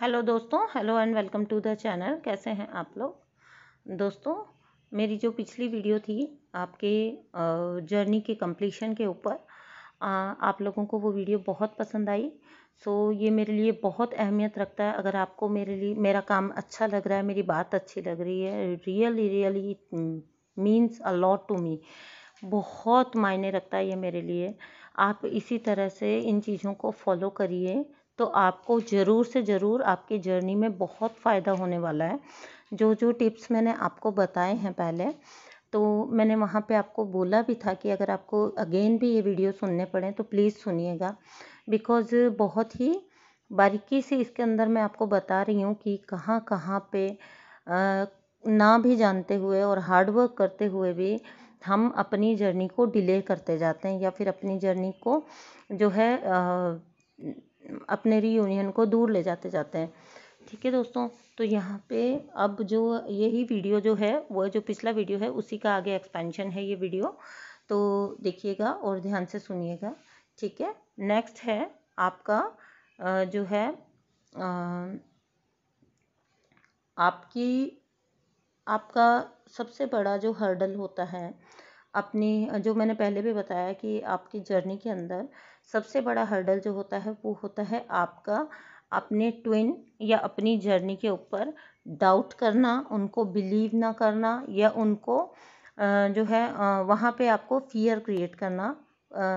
Hello दोस्तों, hello and welcome to the channel. कैसे हैं आप लोग दोस्तों? मेरी जो पिछली वीडियो थी आपके जर्नी के कंप्लीशन के ऊपर, आप लोगों को वो वीडियो बहुत पसंद आई। ये मेरे लिए बहुत अहमियत रखता है। अगर आपको मेरे लिए मेरा काम अच्छा लग रहा है, मेरी बात अच्छी लग रही है, really really means a lot to me. बहुत मायने रखता है ये मेरे लिए। आप इसी तरह से इन चीज़ों को फॉलो करिए तो आपको ज़रूर से ज़रूर आपकी जर्नी में बहुत फ़ायदा होने वाला है। जो जो टिप्स मैंने आपको बताए हैं पहले, तो मैंने वहाँ पे आपको बोला भी था कि अगर आपको अगेन भी ये वीडियो सुनने पड़े तो प्लीज़ सुनिएगा, बिकॉज़ बहुत ही बारीकी से इसके अंदर मैं आपको बता रही हूँ कि कहाँ कहाँ पे ना भी जानते हुए और हार्ड वर्क करते हुए भी हम अपनी जर्नी को डिले करते जाते हैं, या फिर अपनी जर्नी को जो है अपने रीयूनियन को दूर ले जाते हैं। ठीक है दोस्तों, तो यहाँ पे अब जो यही वीडियो जो है, वो जो पिछला वीडियो है उसी का आगे एक्सपेंशन है ये वीडियो, तो देखिएगा और ध्यान से सुनिएगा। ठीक है, नेक्स्ट है आपका जो है आपका सबसे बड़ा जो हर्डल होता है अपनी, जो मैंने पहले भी बताया कि आपकी जर्नी के अंदर सबसे बड़ा हर्डल जो होता है वो होता है आपका अपने ट्विन या अपनी जर्नी के ऊपर डाउट करना, उनको बिलीव ना करना, या उनको जो है वहाँ पे आपको फियर क्रिएट करना,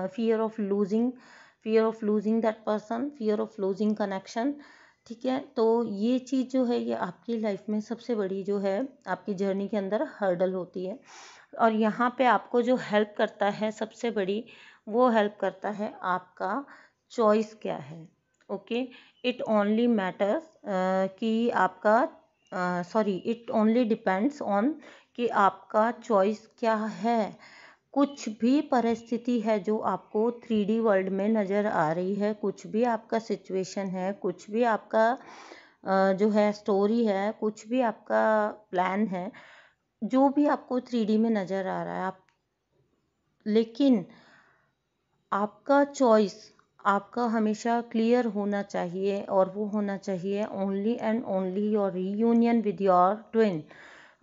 fear of losing that person, fear of losing connection. ठीक है, तो ये चीज़ जो है ये आपकी लाइफ में सबसे बड़ी जो है आपकी जर्नी के अंदर हर्डल होती है। और यहाँ पे आपको जो हेल्प करता है सबसे बड़ी, वो हेल्प करता है आपका चॉइस क्या है। ओके, इट ओनली मैटर्स कि आपका इट ओनली डिपेंड्स ऑन कि आपका चॉइस क्या है। कुछ भी परिस्थिति है जो आपको 3D वर्ल्ड में नज़र आ रही है, कुछ भी आपका सिचुएशन है, कुछ भी आपका जो है स्टोरी है, कुछ भी आपका प्लान है, जो भी आपको 3D में नज़र आ रहा है, लेकिन आपका चॉइस आपका हमेशा क्लियर होना चाहिए, और वो होना चाहिए only and only your reunion with your twin.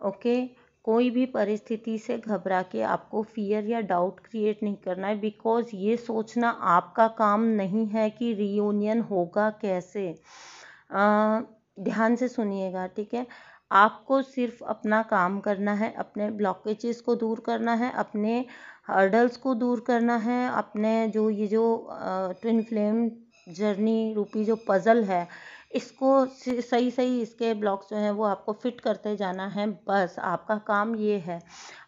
Okay, कोई भी परिस्थिति से घबरा के आपको फियर या डाउट क्रिएट नहीं करना है, बिकॉज ये सोचना आपका काम नहीं है कि रीयूनियन होगा कैसे। ध्यान से सुनिएगा, ठीक है। आपको सिर्फ अपना काम करना है, अपने ब्लॉकेजेस को दूर करना है, अपने हर्डल्स को दूर करना है, अपने जो ट्विन फ्लेम जर्नी रूपी जो पज़ल है, इसको सही सही इसके ब्लॉक्स जो हैं वो आपको फिट करते जाना है। बस आपका काम ये है।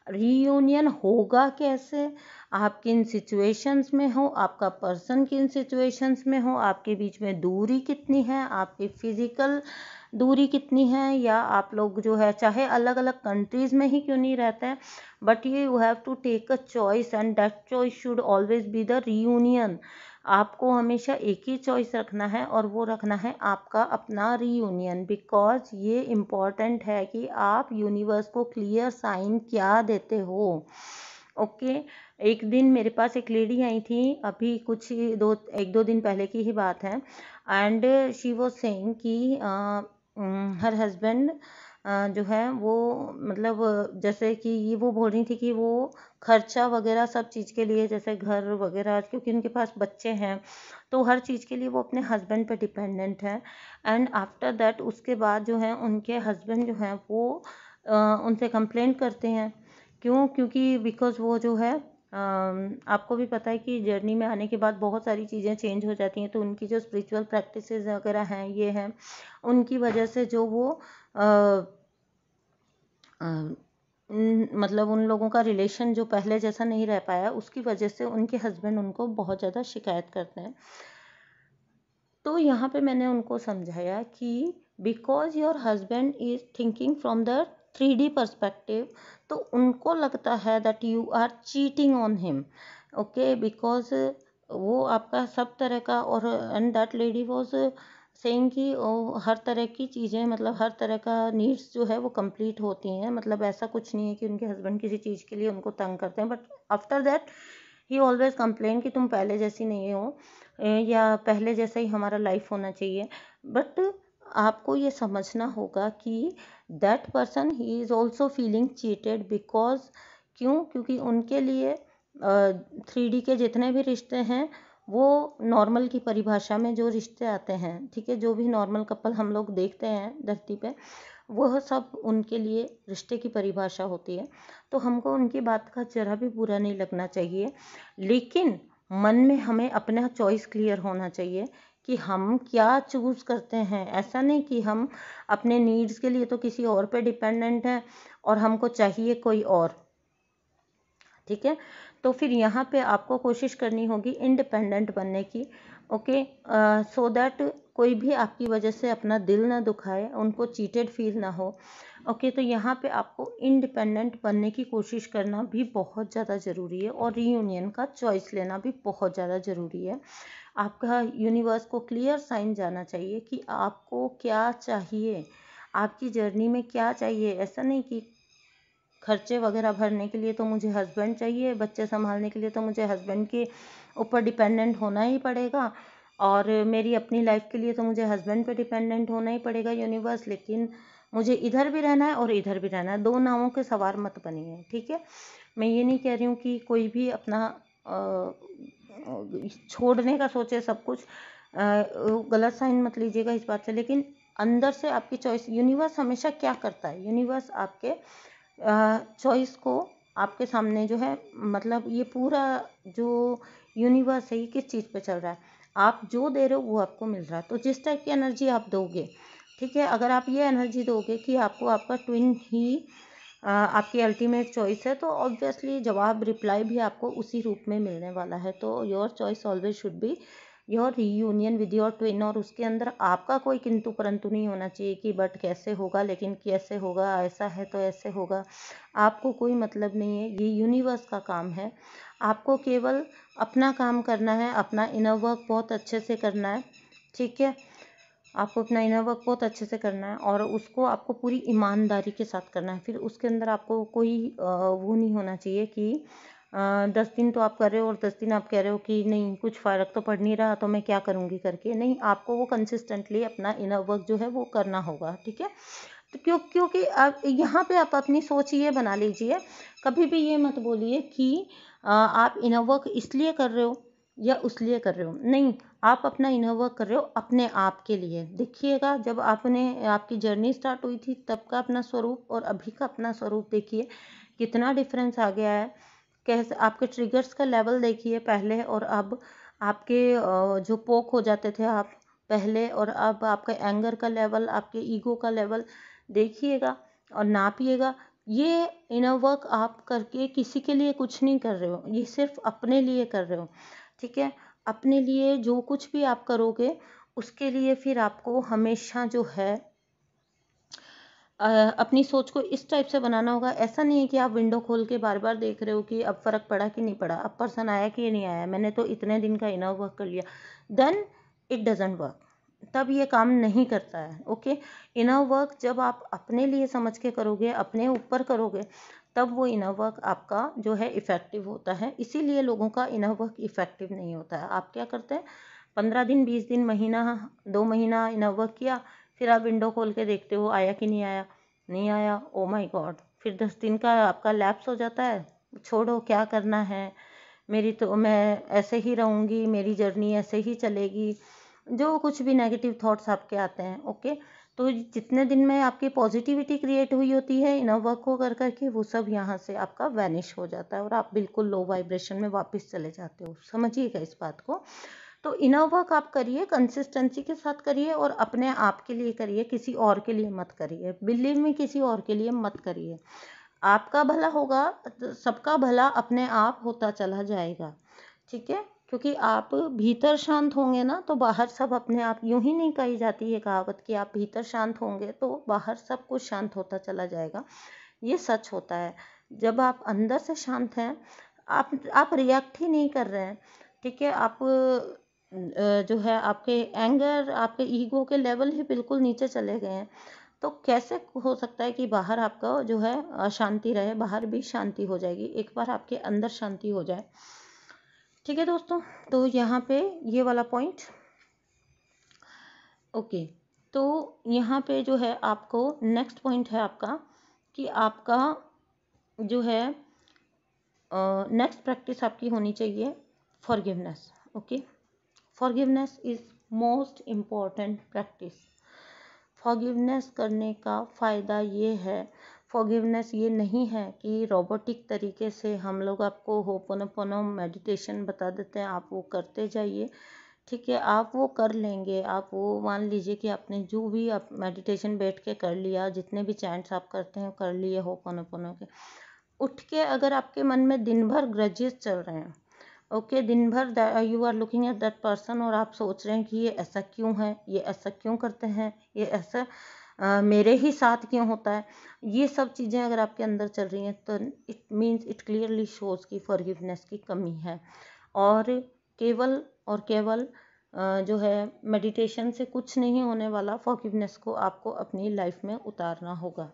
रीयूनियन होगा कैसे? आप किन सिचुएशंस में हो, आपका पर्सन किन सिचुएशंस में हो, आपके बीच में दूरी कितनी है, आपकी फिजिकल दूरी कितनी है, या आप लोग जो है चाहे अलग अलग कंट्रीज़ में ही क्यों नहीं रहते हैं, but you have to take a choice and that choice should always be the reunion. आपको हमेशा एक ही चॉइस रखना है, और वो रखना है आपका अपना रीयूनियन, बिकॉज ये इम्पॉर्टेंट है कि आप यूनिवर्स को क्लियर साइन क्या देते हो। ओके, एक दिन मेरे पास एक लेडी आई थी, अभी कुछ एक दो दिन पहले की ही बात है, एंड शी वॉज सेइंग कि हर हस्बैंड जो है वो, मतलब जैसे कि ये वो बोल रही थी कि वो खर्चा वगैरह सब चीज़ के लिए, जैसे घर वगैरह, क्योंकि उनके पास बच्चे हैं, तो हर चीज़ के लिए वो अपने हस्बैंड पे डिपेंडेंट है। एंड आफ्टर दैट उसके बाद जो है उनके हस्बैंड जो हैं वो उनसे कंप्लेंट करते हैं। क्यों? क्योंकि बिकॉज़ वो जो है आपको भी पता है कि जर्नी में आने के बाद बहुत सारी चीज़ें चेंज हो जाती हैं, तो उनकी जो स्पिरिचुअल प्रैक्टिसेस वगैरह हैं, ये हैं, उनकी वजह से जो वो मतलब उन लोगों का रिलेशन जो पहले जैसा नहीं रह पाया, उसकी वजह से उनके हस्बैंड उनको बहुत ज़्यादा शिकायत करते हैं। तो यहाँ पे मैंने उनको समझाया कि because your husband is thinking from the 3D perspective, तो उनको लगता है that you are cheating on him. Okay, because वो आपका सब तरह का, और and that lady was saying कि हर तरह की चीज़ें, मतलब हर तरह का नीड्स जो है वो कंप्लीट होती हैं, मतलब ऐसा कुछ नहीं है कि उनके हस्बैंड किसी चीज़ के लिए उनको तंग करते हैं, but after that he always complain कि तुम पहले जैसी नहीं हो, या पहले जैसा ही हमारा लाइफ होना चाहिए। बट आपको ये समझना होगा कि that person he is also feeling cheated because क्यों, क्योंकि उनके लिए 3D के जितने भी रिश्ते हैं वो नॉर्मल की परिभाषा में जो रिश्ते आते हैं, ठीक है, जो भी नॉर्मल कपल हम लोग देखते हैं धरती पे, वह सब उनके लिए रिश्ते की परिभाषा होती है। तो हमको उनकी बात का जरा भी बुरा नहीं लगना चाहिए, लेकिन मन में हमें अपना चॉइस क्लियर होना चाहिए कि हम क्या चूज़ करते हैं। ऐसा नहीं कि हम अपने नीड्स के लिए तो किसी और पे डिपेंडेंट हैं और हमको चाहिए कोई और, ठीक है। तो फिर यहाँ पे आपको कोशिश करनी होगी इंडिपेंडेंट बनने की, ओके, सो दैट कोई भी आपकी वजह से अपना दिल ना दुखाए, उनको चीटेड फील ना हो, ओके। तो यहाँ पे आपको इंडिपेंडेंट बनने की कोशिश करना भी बहुत ज़्यादा ज़रूरी है और रीयूनियन का चॉइस लेना भी बहुत ज़्यादा ज़रूरी है। आपका यूनिवर्स को क्लियर साइन जाना चाहिए कि आपको क्या चाहिए, आपकी जर्नी में क्या चाहिए। ऐसा नहीं कि खर्चे वगैरह भरने के लिए तो मुझे हस्बैंड चाहिए, बच्चे संभालने के लिए तो मुझे हस्बैंड के ऊपर डिपेंडेंट होना ही पड़ेगा, और मेरी अपनी लाइफ के लिए तो मुझे हस्बैंड पे डिपेंडेंट होना ही पड़ेगा यूनिवर्स, लेकिन मुझे इधर भी रहना है और इधर भी रहना है। दो नावों के सवार मत बनिए, ठीक है। मैं ये नहीं कह रही हूँ कि कोई भी अपना छोड़ने का सोचे सब कुछ, गलत साइन मत लीजिएगा इस बात से, लेकिन अंदर से आपकी चॉइस, यूनिवर्स हमेशा क्या करता है, यूनिवर्स आपके चॉइस को आपके सामने जो है, मतलब ये पूरा जो यूनिवर्स है ये किस चीज़ पे चल रहा है, आप जो दे रहे हो वो आपको मिल रहा है। तो जिस टाइप की एनर्जी आप दोगे, ठीक है, अगर आप ये एनर्जी दोगे कि आपको आपका ट्विन ही आपकी अल्टीमेट चॉइस है, तो ऑब्वियसली जवाब रिप्लाई भी आपको उसी रूप में मिलने वाला है। तो your choice always should be your reunion with your twin, और उसके अंदर आपका कोई किंतु परंतु नहीं होना चाहिए कि बट कैसे होगा, लेकिन कैसे होगा, ऐसा है तो ऐसे होगा, आपको कोई मतलब नहीं है। ये यूनिवर्स का काम है, आपको केवल अपना काम करना है, अपना इनर वर्क बहुत अच्छे से करना है, ठीक है। आपको अपना इनर वर्क बहुत अच्छे से करना है और उसको आपको पूरी ईमानदारी के साथ करना है। फिर उसके अंदर आपको कोई वो नहीं होना चाहिए कि 10 दिन तो आप कर रहे हो और 10 दिन आप कह रहे हो कि नहीं कुछ फ़र्क तो पड़ नहीं रहा तो मैं क्या करूँगी करके। नहीं, आपको वो कंसिस्टेंटली अपना इनर वर्क जो है वो करना होगा, ठीक है। तो क्योंकि आप यहाँ पे आप अपनी सोच ये बना लीजिए, कभी भी ये मत बोलिए कि आप इनर वर्क इसलिए कर रहे हो या उसलिए कर रहे हो। नहीं, आप अपना इनर वर्क कर रहे हो अपने आप के लिए। देखिएगा, जब आपकी जर्नी स्टार्ट हुई थी तब का अपना स्वरूप और अभी का अपना स्वरूप देखिए, कितना डिफरेंस आ गया है। कैसे आपके ट्रिगर्स का लेवल देखिए पहले और अब, आपके जो पोक हो जाते थे आप पहले और अब, आपका एंगर का लेवल, आपके ईगो का लेवल देखिएगा और नापिएगा। ये इनर वर्क आप करके किसी के लिए कुछ नहीं कर रहे हो, ये सिर्फ अपने लिए कर रहे हो, ठीक है। अपने लिए जो कुछ भी आप करोगे उसके लिए फिर आपको हमेशा जो है अपनी सोच को इस टाइप से बनाना होगा। ऐसा नहीं है कि आप विंडो खोल के बार बार देख रहे हो कि अब फ़र्क पड़ा कि नहीं पड़ा, अब पर्सन आया कि नहीं आया, मैंने तो इतने दिन का इनर वर्क कर लिया, देन इट डजेंट वर्क, तब ये काम नहीं करता है, ओके। इनर वर्क जब आप अपने लिए समझ के करोगे, अपने ऊपर करोगे, तब वो इनर वर्क आपका जो है इफ़ेक्टिव होता है। इसीलिए लोगों का इनर वर्क इफ़ेक्टिव नहीं होता है। आप क्या करते हैं, 15 दिन, 20 दिन, महीना, 2 महीना इनर वर्क किया, फिर आप विंडो खोल के देखते हो आया कि नहीं आया, नहीं आया, ओ माय गॉड, फिर 10 दिन का आपका लैप्स हो जाता है, छोड़ो क्या करना है, मेरी तो मैं ऐसे ही रहूँगी, मेरी जर्नी ऐसे ही चलेगी, जो कुछ भी नेगेटिव थॉट्स आपके आते हैं, ओके। तो जितने दिन में आपकी पॉजिटिविटी क्रिएट हुई होती है इनर वर्क को कर करके, वो सब यहाँ से आपका वैनिश हो जाता है और आप बिल्कुल लो वाइब्रेशन में वापस चले जाते हो। समझिएगा इस बात को। तो इनर वर्क आप करिए, कंसिस्टेंसी के साथ करिए और अपने आप के लिए करिए, किसी और के लिए मत करिए। बिलीव में किसी और के लिए मत करिए। आपका भला होगा तो सबका भला अपने आप होता चला जाएगा, ठीक है। क्योंकि आप भीतर शांत होंगे ना तो बाहर सब अपने आप, यूं ही नहीं कही जाती है कहावत कि आप भीतर शांत होंगे तो बाहर सब कुछ शांत होता चला जाएगा। ये सच होता है। जब आप अंदर से शांत हैं, आप रिएक्ट ही नहीं कर रहे हैं, ठीक है। आप जो है आपके एंगर, आपके ईगो के लेवल ही बिल्कुल नीचे चले गए हैं, तो कैसे हो सकता है कि बाहर आपका जो है अशांति रहे, बाहर भी शांति हो जाएगी एक बार आपके अंदर शांति हो जाए, ठीक है दोस्तों। तो यहाँ पे ये वाला पॉइंट, ओके। तो यहाँ पे जो है आपको नेक्स्ट पॉइंट है आपका कि आपका जो है नेक्स्ट प्रैक्टिस आपकी होनी चाहिए forgiveness. Okay, forgiveness is most important practice. Forgiveness करने का फ़ायदा ये है, फॉरगिवनेस ये नहीं है कि रोबोटिक तरीके से हम लोग आपको होपोनोपोनो मेडिटेशन बता देते हैं, आप वो करते जाइए, ठीक है, आप वो कर लेंगे। आप वो मान लीजिए कि आपने जो भी आप मेडिटेशन बैठ के कर लिया, जितने भी चैंट्स आप करते हैं कर लिए होपोनोपोनो के, उठ के अगर आपके मन में दिन भर ग्रजेस चल रहे हैं, ओके, दिन भर you are looking at that person और आप सोच रहे हैं कि ये ऐसा क्यों है, ये ऐसा क्यों करते हैं, ये ऐसा मेरे ही साथ क्यों होता है, ये सब चीज़ें अगर आपके अंदर चल रही हैं तो it means it clearly shows की फॉरगिवनेस की कमी है। और केवल जो है मेडिटेशन से कुछ नहीं होने वाला, फॉरगिवनेस को आपको अपनी लाइफ में उतारना होगा।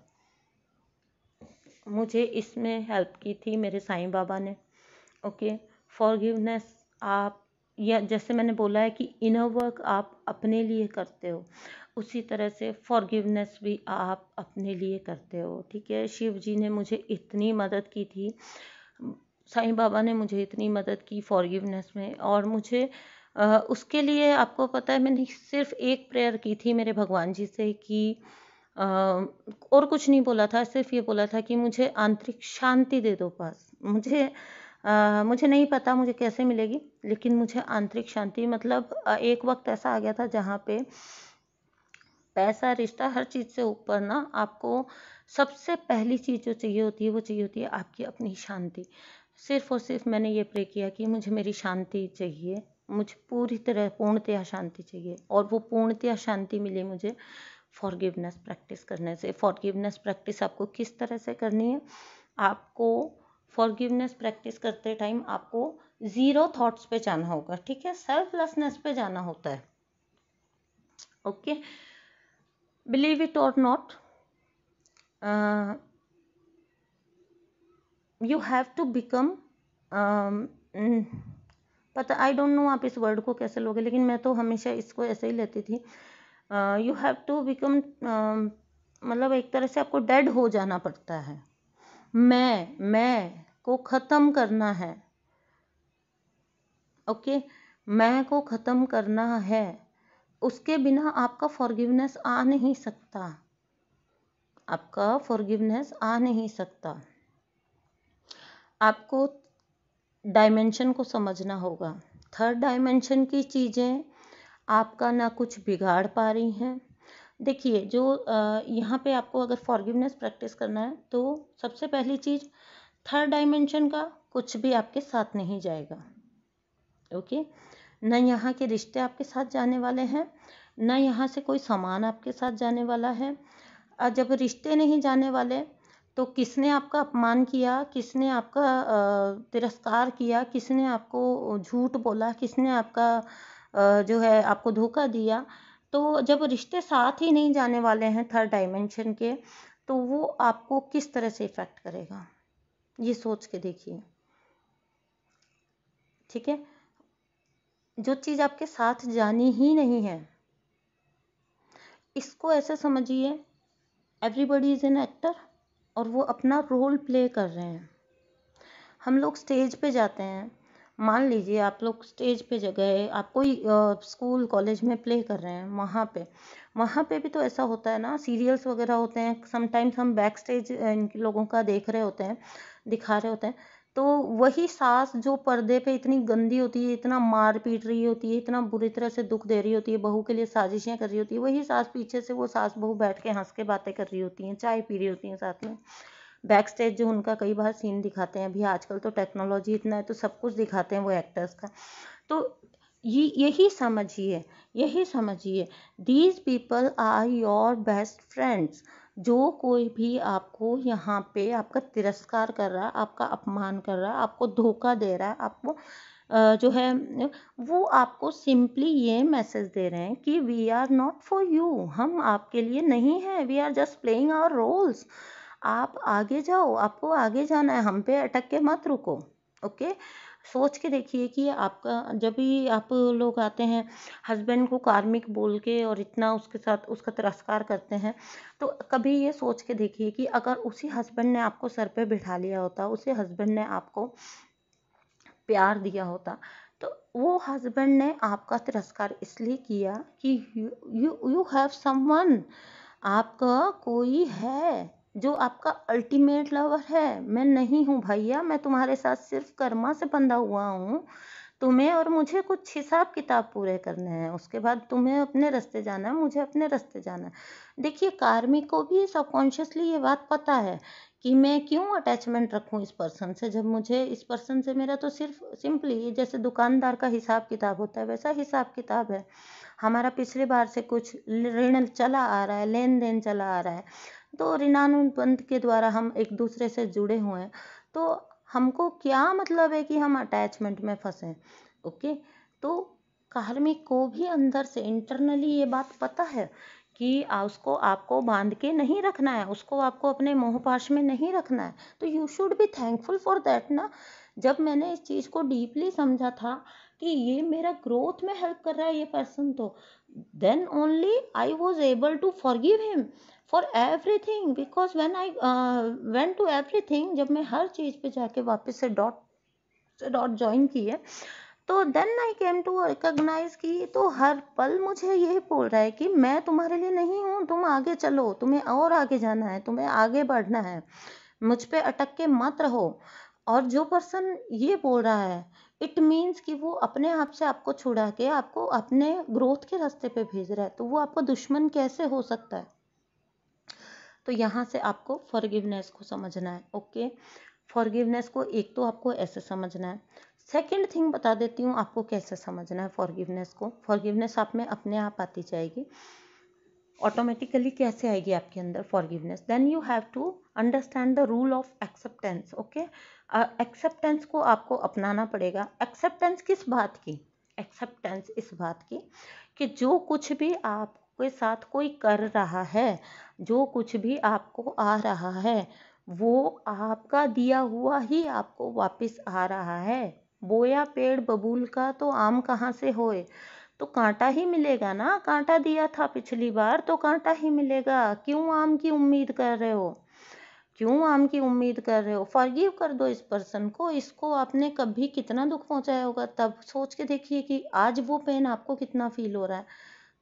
मुझे इसमें हेल्प की थी मेरे साईं बाबा ने। ओके, फॉरगिवनेस आप, या जैसे मैंने बोला है कि इनर वर्क आप अपने लिए करते हो, उसी तरह से फॉरगिवनेस भी आप अपने लिए करते हो, ठीक है। शिव जी ने मुझे इतनी मदद की थी, साईं बाबा ने मुझे इतनी मदद की फॉरगिवनेस में, और मुझे उसके लिए आपको पता है मैंने सिर्फ एक प्रेयर की थी मेरे भगवान जी से कि और कुछ नहीं बोला था, सिर्फ ये बोला था कि मुझे आंतरिक शांति दे दो बस। मुझे नहीं पता मुझे कैसे मिलेगी, लेकिन मुझे आंतरिक शांति, मतलब एक वक्त ऐसा आ गया था जहाँ पे पैसा, रिश्ता, हर चीज़ से ऊपर ना आपको सबसे पहली चीज़ जो चाहिए होती है वो चाहिए होती है आपकी अपनी शांति। सिर्फ और सिर्फ मैंने ये प्रे किया कि मुझे मेरी शांति चाहिए, मुझे पूरी तरह पूर्णतया शांति चाहिए, और वो पूर्णतया शांति मिली मुझे फॉरगिवनेस प्रैक्टिस करने से। फॉरगिवनेस प्रैक्टिस आपको किस तरह से करनी है, आपको फॉरगिवनेस प्रैक्टिस करते टाइम आपको ज़ीरो थॉट्स पे जाना होगा, ठीक है, सेल्फलेसनेस पे जाना होता है। Okay, believe it or not, you have to become, पता आई डोंट नो आप इस वर्ड को कैसे लोगे, लेकिन मैं तो हमेशा इसको ऐसे ही लेती थी। यू हैव टू बिकम, मतलब एक तरह से आपको डेड हो जाना पड़ता है, मैं को ख़त्म करना है। ओके, मैं को ख़त्म करना है, उसके बिना आपका फॉरगिवनेस आ नहीं सकता, आपका फॉरगिवनेस आ नहीं सकता। आपको डायमेंशन को समझना होगा। थर्ड डायमेंशन की चीज़ें आपका ना कुछ बिगाड़ पा रही हैं। देखिए, जो यहाँ पे आपको अगर फॉरगिवनेस प्रैक्टिस करना है तो सबसे पहली चीज़, थर्ड डायमेंशन का कुछ भी आपके साथ नहीं जाएगा। ओके, न यहाँ के रिश्ते आपके साथ जाने वाले हैं, न यहाँ से कोई सामान आपके साथ जाने वाला है। जब रिश्ते नहीं जाने वाले तो किसने आपका अपमान किया, किसने आपका तिरस्कार किया, किसने आपको झूठ बोला, किसने आपका जो है आपको धोखा दिया, तो जब रिश्ते साथ ही नहीं जाने वाले हैं थर्ड डायमेंशन के, तो वो आपको किस तरह से इफ़ेक्ट करेगा, ये सोच के देखिए, ठीक है। जो चीज़ आपके साथ जानी ही नहीं है, इसको ऐसे समझिए एवरीबॉडी इज़ एन एक्टर, और वो अपना रोल प्ले कर रहे हैं। हम लोग स्टेज पे जाते हैं, मान लीजिए आप लोग स्टेज पे गए, आप कोई स्कूल कॉलेज में प्ले कर रहे हैं, वहाँ पे भी तो ऐसा होता है ना, सीरियल्स वगैरह होते हैं, समटाइम्स हम बैक स्टेज इन लोगों का देख रहे होते हैं, दिखा रहे होते हैं, तो वही सास जो पर्दे पे इतनी गंदी होती है, इतना मार पीट रही होती है, इतना बुरी तरह से दुख दे रही होती है, बहू के लिए साजिशें कर रही होती है, वही सास पीछे से वो सास बहू बैठ के हंस के बातें कर रही होती हैं, चाय पी रही होती हैं साथ में। बैक स्टेज जो उनका कई बार सीन दिखाते हैं, अभी आजकल तो टेक्नोलॉजी इतना है तो सब कुछ दिखाते हैं वो एक्टर्स का। तो यही समझिए these people are your best friends. जो कोई भी आपको यहाँ पे आपका तिरस्कार कर रहा है, आपका अपमान कर रहा है, आपको धोखा दे रहा है, आपको जो है वो आपको सिंपली ये मैसेज दे रहे हैं कि we are not for you, हम आपके लिए नहीं हैं, we are just playing our roles. आप आगे जाओ, आपको आगे जाना है, हम पे अटक के मत रुको। ओके, सोच के देखिए कि आपका जब भी आप लोग आते हैं हस्बैंड को कार्मिक बोल के और इतना उसके साथ उसका तिरस्कार करते हैं, तो कभी ये सोच के देखिए कि अगर उसी हस्बैंड ने आपको सर पे बिठा लिया होता, उसी हस्बैंड ने आपको प्यार दिया होता, तो वो हस्बैंड ने आपका तिरस्कार इसलिए किया कि यू हैव समवन, आपका कोई है जो आपका अल्टीमेट लवर है। मैं नहीं हूँ भैया, मैं तुम्हारे साथ सिर्फ कर्मा से बंधा हुआ हूँ। तुम्हें और मुझे कुछ हिसाब किताब पूरे करने हैं, उसके बाद तुम्हें अपने रास्ते जाना है, मुझे अपने रास्ते जाना है। देखिए कार्मिक को भी सबकॉन्शियसली ये बात पता है कि मैं क्यों अटैचमेंट रखूं इस पर्सन से, जब मुझे इस पर्सन से मेरा तो सिर्फ सिंपली जैसे दुकानदार का हिसाब किताब होता है वैसा हिसाब किताब है। हमारा पिछले बार से कुछ ऋण चला आ रहा है, लेन देन चला आ रहा है, तो ऋणानुबंध के द्वारा हम एक दूसरे से जुड़े हुए हैं। तो हमको क्या मतलब है कि हम अटैचमेंट में फंसे। ओके, तो कार्मिक को भी अंदर से इंटरनली ये बात पता है कि उसको आपको बांध के नहीं रखना है, उसको आपको अपने मोहपाश में नहीं रखना है। तो you should be thankful for that ना। जब मैंने इस चीज़ को डीपली समझा था कि ये मेरा ग्रोथ में हेल्प कर रहा है ये पर्सन, तो then only I was able to forgive him for everything, because when I went to everything, जब मैं हर चीज़ पे जाके वापस से डॉट ज्वाइन किए, तो then I came to recognise की तो हर पल मुझे ये बोल रहा है कि मैं तुम्हारे लिए नहीं हूँ, तुम आगे चलो, तुम्हें और आगे जाना है, तुम्हें आगे बढ़ना है, मुझ पे अटक के मत रहो। और जो पर्सन ये बोल रहा है इट मीन्स कि वो अपने आप से आपको छुड़ा के आपको अपने ग्रोथ के रास्ते पे भेज रहा है, तो वो आपका दुश्मन कैसे हो सकता है। तो यहाँ से आपको फॉरगिवनेस को समझना है। ओके, फॉरगिवनेस को एक तो आपको ऐसे समझना है। सेकंड थिंग बता देती हूँ आपको कैसे समझना है फॉरगिवनेस को। फॉरगिवनेस आप में अपने आप आती जाएगी ऑटोमेटिकली। कैसे आएगी आपके अंदर forgiveness? Then you have to understand the rule of acceptance. Okay, acceptance को आपको अपनाना पड़ेगा। एक्सेप्टेंस किस बात की? एक्सेप्टेंस इस बात की कि जो कुछ भी आपके साथ कोई कर रहा है, जो कुछ भी आपको आ रहा है, वो आपका दिया हुआ ही आपको वापस आ रहा है। बोया पेड़ बबूल का तो आम कहाँ से होए, तो कांटा ही मिलेगा ना। कांटा दिया था पिछली बार तो कांटा ही मिलेगा। क्यों आम की उम्मीद कर रहे हो? क्यों आम की उम्मीद कर रहे हो? फॉरगिव कर दो इस पर्सन को। इसको आपने कभी कितना दुख पहुंचाया होगा, तब सोच के देखिए कि आज वो पेन आपको कितना फील हो रहा है,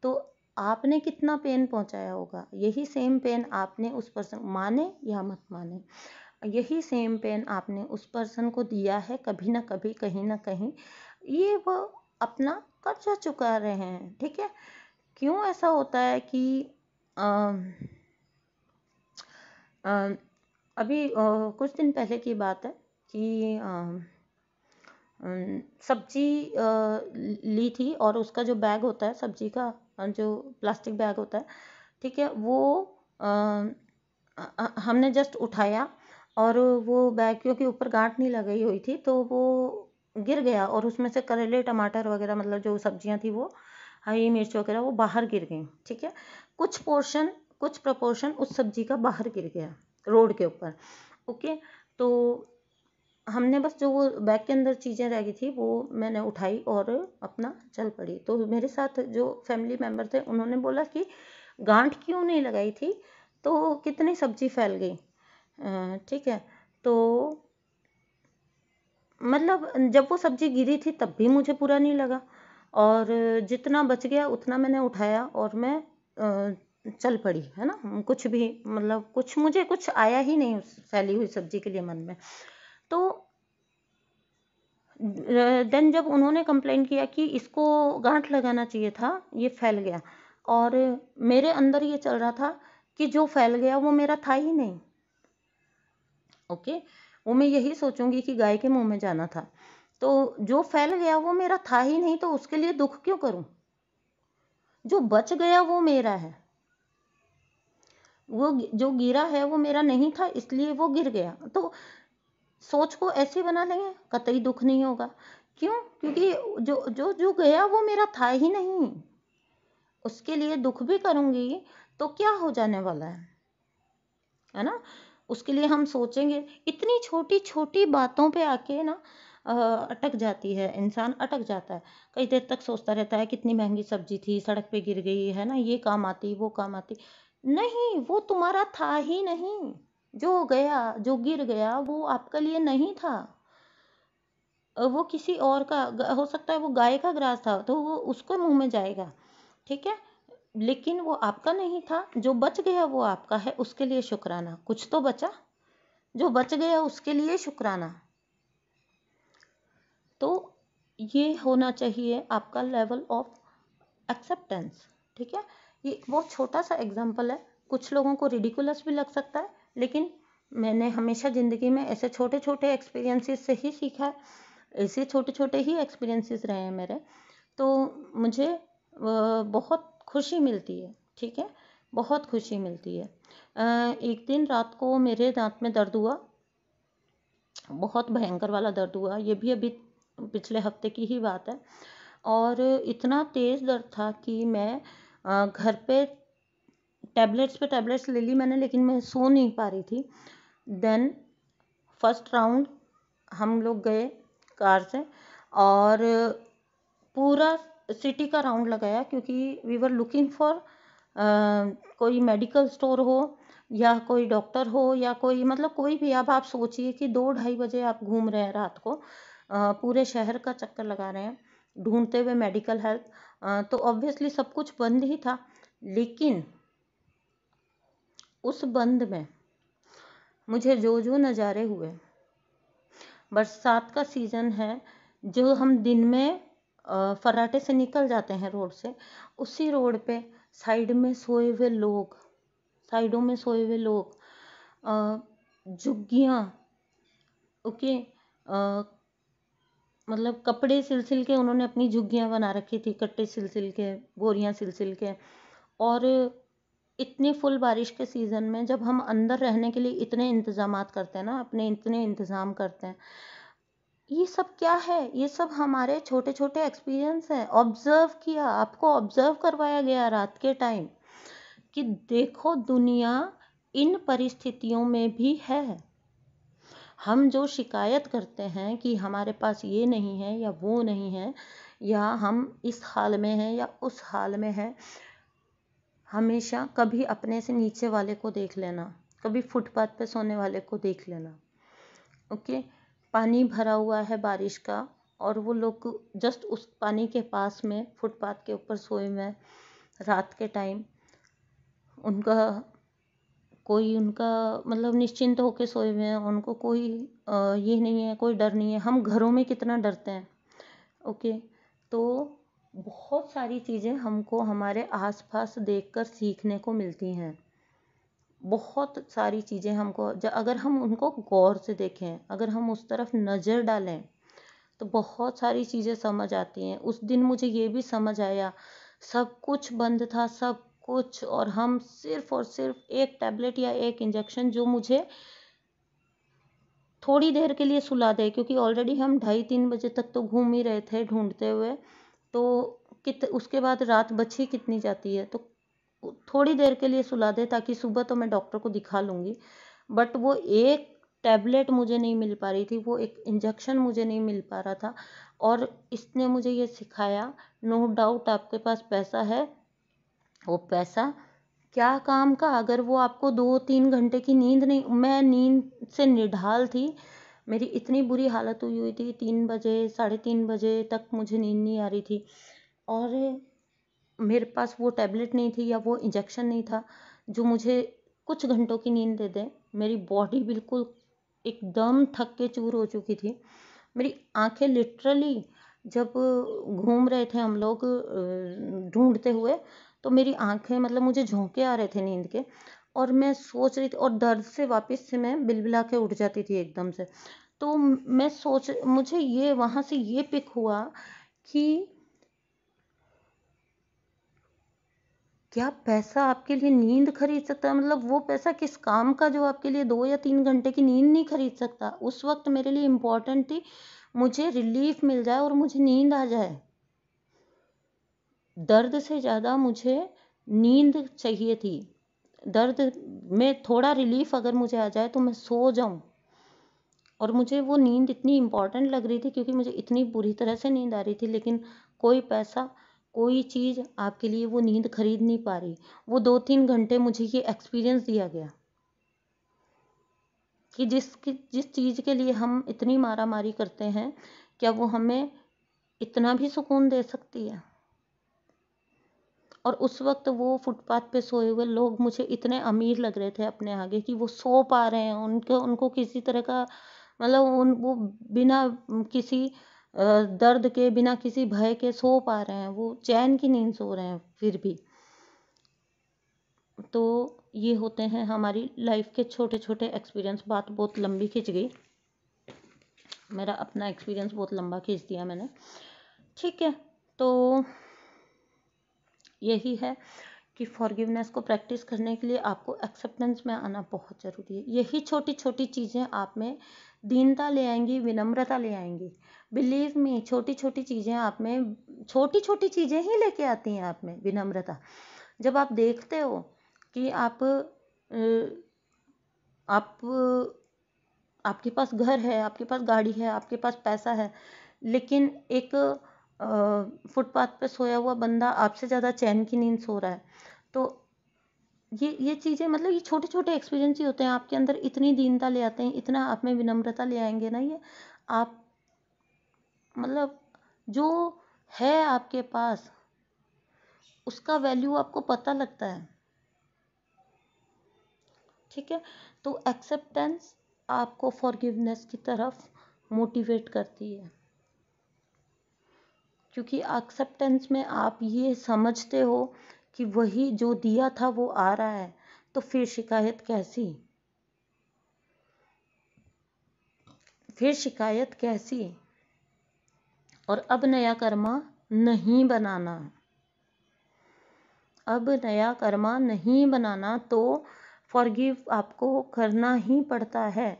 तो आपने कितना पेन पहुंचाया होगा। यही सेम पेन आपने उस पर्सन, माने या मत माने, यही सेम पेन आपने उस पर्सन को दिया है कभी ना कभी, कहीं ना कहीं। ये वो अपना कर्जा चुका रहे हैं। ठीक है, क्यों ऐसा होता है कि अ, अ, अभी कुछ दिन पहले की बात है कि सब्जी ली थी और उसका जो बैग होता है सब्जी का, जो प्लास्टिक बैग होता है, ठीक है, वो हमने जस्ट उठाया और वो बैग क्योंकि ऊपर गांठ नहीं लगाई हुई थी तो वो गिर गया और उसमें से करेले टमाटर वगैरह मतलब जो सब्जियां थी वो हरी मिर्च वगैरह वो बाहर गिर गई। ठीक है, कुछ प्रपोर्शन उस सब्जी का बाहर गिर गया रोड के ऊपर। ओके, तो हमने बस जो वो बैग के अंदर चीज़ें रह गई थी वो मैंने उठाई और अपना चल पड़ी। तो मेरे साथ जो फैमिली मेम्बर थे उन्होंने बोला कि गांठ क्यों नहीं लगाई थी, तो कितनी सब्जी फैल गई। ठीक है, तो मतलब जब वो सब्जी गिरी थी तब भी मुझे बुरा नहीं लगा, और जितना बच गया उतना मैंने उठाया और मैं चल पड़ी, है ना। कुछ भी मतलब कुछ आया ही नहीं उस फैली हुई सब्जी के लिए मन में। तो देन जब उन्होंने कंप्लेन किया कि इसको गांठ लगाना चाहिए था, ये फैल गया, और मेरे अंदर ये चल रहा था कि जो फैल गया वो मेरा था ही नहीं। ओके, वो मैं यही सोचूंगी कि गाय के मुंह में जाना था, तो जो फैल गया वो मेरा था ही नहीं, तो उसके लिए दुख क्यों करूं? जो बच गया वो मेरा है, वो जो गिरा है वो मेरा नहीं था इसलिए वो गिर गया। तो सोच को ऐसे बना लेंगे, कतई दुख नहीं होगा। क्यों? क्योंकि जो जो जो गया वो मेरा था ही नहीं, उसके लिए दुख भी करूंगी तो क्या हो जाने वाला है ना। उसके लिए हम सोचेंगे। इतनी छोटी छोटी बातों पे आके ना अटक जाती है, इंसान अटक जाता है। कई देर तक सोचता रहता है कितनी महंगी सब्जी थी, सड़क पे गिर गई है ना, ये काम आती वो काम आती। नहीं, वो तुम्हारा था ही नहीं। जो गया, जो गिर गया, वो आपके लिए नहीं था। वो किसी और का हो सकता है, वो गाय का ग्रास था तो वो उसके मुंह में जाएगा, ठीक है, लेकिन वो आपका नहीं था। जो बच गया वो आपका है, उसके लिए शुक्राना। कुछ तो बचा, जो बच गया उसके लिए शुक्राना। तो ये होना चाहिए आपका लेवल ऑफ एक्सेप्टेंस, ठीक है। ये बहुत छोटा सा एग्जाम्पल है, कुछ लोगों को रिडिकुलस भी लग सकता है, लेकिन मैंने हमेशा ज़िंदगी में ऐसे छोटे छोटे एक्सपीरियंसेस से ही सीखा है। ऐसे छोटे छोटे ही एक्सपीरियंसेस रहे हैं मेरे, तो मुझे बहुत खुशी मिलती है, ठीक है, बहुत खुशी मिलती है। एक दिन रात को मेरे दांत में दर्द हुआ, बहुत भयंकर वाला दर्द हुआ। ये भी अभी पिछले हफ्ते की ही बात है। और इतना तेज़ दर्द था कि मैं घर पे टैबलेट्स ले ली मैंने, लेकिन मैं सो नहीं पा रही थी। देन फर्स्ट राउंड हम लोग गए कार से और पूरा सिटी का राउंड लगाया, क्योंकि वी वर लुकिंग फॉर कोई मेडिकल स्टोर हो या कोई डॉक्टर हो या कोई, मतलब कोई भी। अब आप सोचिए कि 2-2:30 बजे आप घूम रहे हैं रात को, पूरे शहर का चक्कर लगा रहे हैं ढूंढते हुए मेडिकल हेल्प। तो ऑब्वियसली सब कुछ बंद ही था, लेकिन उस बंद में मुझे जो जो नज़ारे हुए। बरसात का सीज़न है, जो हम दिन में फर्राटे से निकल जाते हैं रोड से, उसी रोड पे साइड में सोए हुए लोग, साइडों में सोए हुए लोग, झुग्गियाँ, ओके, मतलब कपड़े सिल सिल के उन्होंने अपनी झुग्गियाँ बना रखी थी, कट्टे सिल सिल के, बोरियाँ सिल सिल के। और इतनी फुल बारिश के सीज़न में जब हम अंदर रहने के लिए इतने इंतज़ामात करते हैं ना, अपने इतने इंतज़ाम करते हैं, ये सब क्या है? ये सब हमारे छोटे छोटे एक्सपीरियंस हैं। ऑब्जर्व किया, आपको ऑब्जर्व करवाया गया रात के टाइम कि देखो दुनिया इन परिस्थितियों में भी है। हम जो शिकायत करते हैं कि हमारे पास ये नहीं है या वो नहीं है, या हम इस हाल में हैं या उस हाल में हैं, हमेशा कभी अपने से नीचे वाले को देख लेना, कभी फुटपाथ पे सोने वाले को देख लेना, ओके। पानी भरा हुआ है बारिश का, और वो लोग जस्ट उस पानी के पास में फुटपाथ के ऊपर सोए हुए हैं रात के टाइम। उनका कोई, उनका मतलब निश्चिंत होके सोए हुए हैं, उनको कोई ये नहीं है, कोई डर नहीं है। हम घरों में कितना डरते हैं, ओके। तो बहुत सारी चीज़ें हमको हमारे आसपास देखकर सीखने को मिलती हैं। बहुत सारी चीज़ें हमको अगर हम उनको गौर से देखें, अगर हम उस तरफ नज़र डालें, तो बहुत सारी चीज़ें समझ आती हैं। उस दिन मुझे ये भी समझ आया, सब कुछ बंद था, सब कुछ, और हम सिर्फ और सिर्फ एक टैबलेट या एक इंजेक्शन जो मुझे थोड़ी देर के लिए सुला दे, क्योंकि ऑलरेडी हम 2:30-3 बजे तक तो घूम ही रहे थे ढूंढते हुए, तो उसके बाद रात बची कितनी जाती है, तो थोड़ी देर के लिए सुला दे ताकि सुबह तो मैं डॉक्टर को दिखा लूँगी। बट वो एक टैबलेट मुझे नहीं मिल पा रही थी, वो एक इंजेक्शन मुझे नहीं मिल पा रहा था। और इसने मुझे ये सिखाया, नो डाउट आपके पास पैसा है, वो पैसा क्या काम का अगर वो आपको 2-3 घंटे की नींद नहीं। मैं नींद से निढाल थी, मेरी इतनी बुरी हालत हुई थी, 3 बजे 3:30 बजे तक मुझे नींद नहीं आ रही थी, और मेरे पास वो टैबलेट नहीं थी या वो इंजेक्शन नहीं था जो मुझे कुछ घंटों की नींद दे दे। मेरी बॉडी बिल्कुल एकदम थक के चूर हो चुकी थी। मेरी आंखें लिटरली, जब घूम रहे थे हम लोग ढूंढते हुए, तो मेरी आंखें, मतलब मुझे झोंके आ रहे थे नींद के, और मैं सोच रही थी, और दर्द से वापस से मैं बिलबिला के उठ जाती थी एकदम से। तो मैं सोच, मुझे ये वहाँ से ये पिक हुआ कि क्या पैसा आपके लिए नींद खरीद सकता है? मतलब वो पैसा किस काम का जो आपके लिए 2 या 3 घंटे की नींद नहीं खरीद सकता। उस वक्त मेरे लिए इम्पोर्टेंट थी मुझे रिलीफ मिल जाए और मुझे नींद आ जाए। दर्द से ज़्यादा मुझे नींद चाहिए थी। दर्द में थोड़ा रिलीफ अगर मुझे आ जाए तो मैं सो जाऊं, और मुझे वो नींद इतनी इम्पॉर्टेंट लग रही थी क्योंकि मुझे इतनी बुरी तरह से नींद आ रही थी, लेकिन कोई पैसा, कोई चीज़ आपके लिए वो नींद खरीद नहीं पा रही। वो 2-3 घंटे मुझे ये एक्सपीरियंस दिया गया कि जिस चीज़ के लिए हम इतनी मारा मारी करते हैं, क्या वो हमें इतना भी सुकून दे सकती है। और उस वक्त वो फुटपाथ पे सोए हुए लोग मुझे इतने अमीर लग रहे थे अपने आगे कि वो सो पा रहे हैं, उनको किसी तरह का मतलब वो बिना किसी दर्द के, बिना किसी भय के सो पा रहे हैं, वो चैन की नींद सो रहे हैं फिर भी। तो ये होते हैं हमारी लाइफ के छोटे छोटे एक्सपीरियंस। बात बहुत लंबी खिंच गई, मेरा अपना एक्सपीरियंस बहुत लंबा खींच दिया मैंने, ठीक है। तो यही है कि फॉरगिवनेस को प्रैक्टिस करने के लिए आपको एक्सेप्टेंस में आना बहुत ज़रूरी है। यही छोटी छोटी चीज़ें आप में दीनता ले आएंगी, विनम्रता ले आएंगी। बिलीव मी, छोटी छोटी चीज़ें आप में, छोटी छोटी चीज़ें ही लेके आती हैं आप में विनम्रता। जब आप देखते हो कि आपके पास घर है, आपके पास गाड़ी है, आपके पास पैसा है, लेकिन एक फुटपाथ पे सोया हुआ बंदा आपसे ज़्यादा चैन की नींद सो रहा है, तो ये चीज़ें, मतलब ये छोटे छोटे एक्सपीरियंस ही होते हैं, आपके अंदर इतनी दीनता ले आते हैं, इतना आप में विनम्रता ले आएंगे ना, ये आप मतलब जो है आपके पास उसका वैल्यू आपको पता लगता है, ठीक है। तो एक्सेप्टेंस आपको फॉरगिवनेस की तरफ मोटिवेट करती है, क्योंकि एक्सेप्टेंस में आप ये समझते हो कि वही जो दिया था वो आ रहा है, तो फिर शिकायत कैसी, फिर शिकायत कैसी। और अब नया कर्मा नहीं बनाना, अब नया कर्मा नहीं बनाना, तो फॉरगिव आपको करना ही पड़ता है।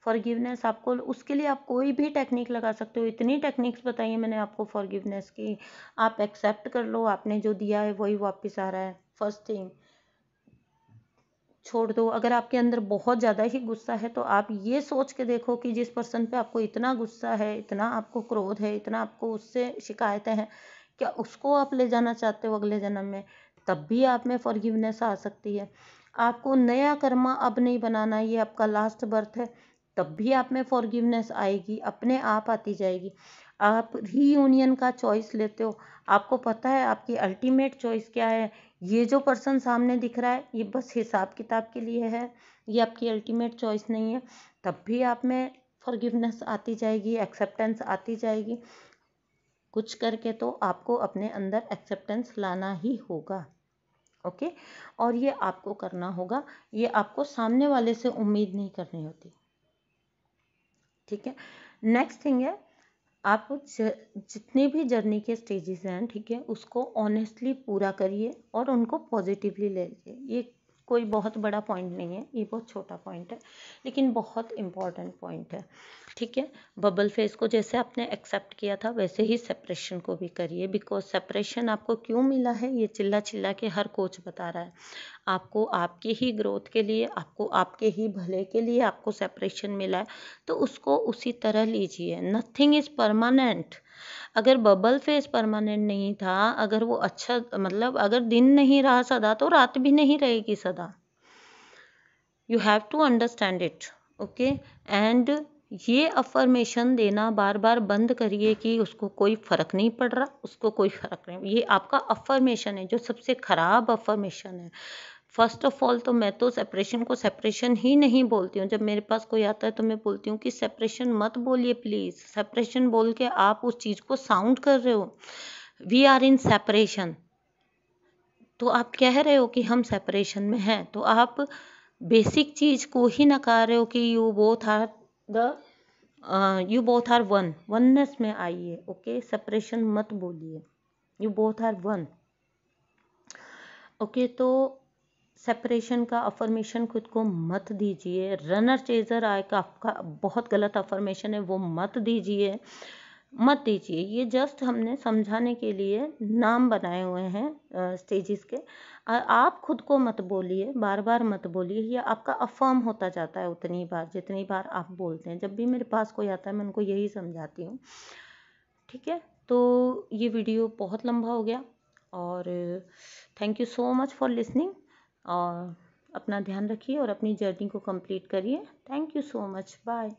फॉरगिवनेस आपको, उसके लिए आप कोई भी टेक्निक लगा सकते हो, इतनी टेक्निक्स बताई है मैंने आपको फॉरगिवनेस की। आप एक्सेप्ट कर लो, आपने जो दिया है वही वापस आ रहा है, फर्स्ट थिंग। छोड़ दो, अगर आपके अंदर बहुत ज़्यादा ही गुस्सा है तो आप ये सोच के देखो कि जिस पर्सन पे आपको इतना गुस्सा है, इतना आपको क्रोध है, इतना आपको उससे शिकायतें हैं, क्या उसको आप ले जाना चाहते हो अगले जन्म में? तब भी आप में फॉरगिवनेस आ सकती है। आपको नया कर्मा अब नहीं बनाना, ये आपका लास्ट बर्थ है, तब भी आप में फॉरगिवनेस आएगी, अपने आप आती जाएगी। आप रीयूनियन का चॉइस लेते हो, आपको पता है आपकी अल्टीमेट चॉइस क्या है। ये जो पर्सन सामने दिख रहा है ये बस हिसाब किताब के लिए है, ये आपकी अल्टीमेट चॉइस नहीं है, तब भी आप में फॉरगिवनेस आती जाएगी, एक्सेप्टेंस आती जाएगी। कुछ करके तो आपको अपने अंदर एक्सेप्टेंस लाना ही होगा, ओके। और ये आपको करना होगा, ये आपको सामने वाले से उम्मीद नहीं करनी होती, ठीक है। नेक्स्ट थिंग है, आप जितने भी जर्नी के स्टेजेस हैं, ठीक है, उसको ऑनेस्टली पूरा करिए और उनको पॉजिटिवली ले लीजिए। ये कोई बहुत बड़ा पॉइंट नहीं है, ये बहुत छोटा पॉइंट है, लेकिन बहुत इम्पॉर्टेंट पॉइंट है, ठीक है। बबल फेस को जैसे आपने एक्सेप्ट किया था वैसे ही सेपरेशन को भी करिए, बिकॉज सेपरेशन आपको क्यों मिला है ये चिल्ला चिल्ला के हर कोच बता रहा है। आपको आपके ही ग्रोथ के लिए, आपको आपके ही भले के लिए आपको सेपरेशन मिला है, तो उसको उसी तरह लीजिए। Nothing is permanent. अगर बबल फेस परमानेंट नहीं था, अगर वो अच्छा, मतलब अगर दिन नहीं रहा सदा तो रात भी नहीं रहेगी सदा। You have to understand it, okay. And ये अफर्मेशन देना बार बार बंद करिए कि उसको कोई फ़र्क नहीं पड़ रहा, उसको कोई फ़र्क नहीं। ये आपका अफर्मेशन है जो सबसे ख़राब अफर्मेशन है। फर्स्ट ऑफ ऑल तो मैं तो सेपरेशन को सेपरेशन ही नहीं बोलती हूँ। जब मेरे पास कोई आता है तो मैं बोलती हूँ कि सेपरेशन मत बोलिए प्लीज़। सेपरेशन बोल के आप उस चीज़ को साउंड कर रहे हो, वी आर इन सेपरेशन। तो आप कह रहे हो कि हम सेपरेशन में हैं, तो आप बेसिक चीज़ को ही नकार रहे हो कि you both are one. Oneness में आइए, ओके। सेपरेशन मत बोलिए, you both are one, okay. तो सेपरेशन का अफर्मेशन खुद को मत दीजिए। रनर चेजर आए का आपका बहुत गलत अफर्मेशन है, वो मत दीजिए। मत दीजिए। ये जस्ट हमने समझाने के लिए नाम बनाए हुए हैं स्टेजेस के। आप खुद को मत बोलिए, बार बार मत बोलिए, ये आपका अफर्म होता जाता है उतनी बार जितनी बार आप बोलते हैं। जब भी मेरे पास कोई आता है मैं उनको यही समझाती हूँ। ठीक है, तो ये वीडियो बहुत लंबा हो गया और thank you so much for listening. और अपना ध्यान रखिए और अपनी जर्नी को कंप्लीट करिए। Thank you so much, bye.